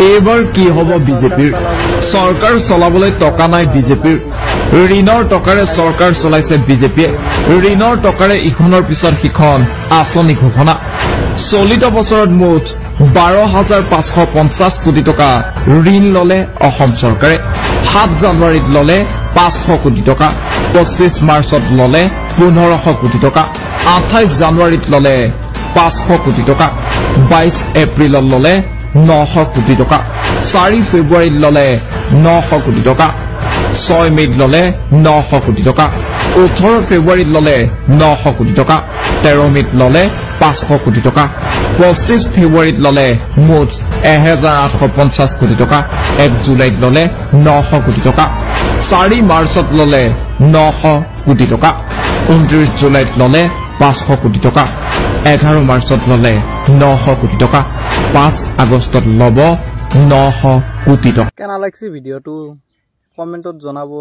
এইবাৰ কি হ'ব বিজেপিৰ চৰকাৰ চলাবলৈ টকা নাই বিজেপিৰ ঋণৰ টকাৰে চৰকাৰ চলাইছে বিজেপিয়ে ঋণৰ টকাৰে ইখনৰ পিছত সিখন আঁচনি ঘোষণা চলিত বছৰত মুঠ 12,550 কোটি টকা ঋণ ললে অসম চৰকাৰে 7 জানুৱাৰীত ললে 500 কোটি টকা 25 মাৰ্চত ললে 1500 কোটি টকা 28 জানুৱাৰীত ললে 500 কোটি টকা 22 এপ্ৰিলত ললে 900 কোটি টকা 4 ফেব্ৰুৱাৰীত ললে 900 কোটি টকা 6 মেত ললে 900 কোটি টকা 18 ফেব্ৰুৱাৰীত ললে 900 কোটি টকা 13 মেত ললে 500 কোটি টকা 25 ফেব্ৰুৱাৰীত ললে মুঠ 1850 কোটি টকা 1 জুলাইত ললে 900 কোটি টকা 4 মাৰ্চত ললে 900 কোটি টকা 29 জুলাইত ললে 500 কোটি টকা 11 মাৰ্চত ললে 900 কোটি টকা 5 আগষ্টত লব 900 কোটি টকা কেনা লাগছে ভিডিওটো কমেন্টত জনাবো।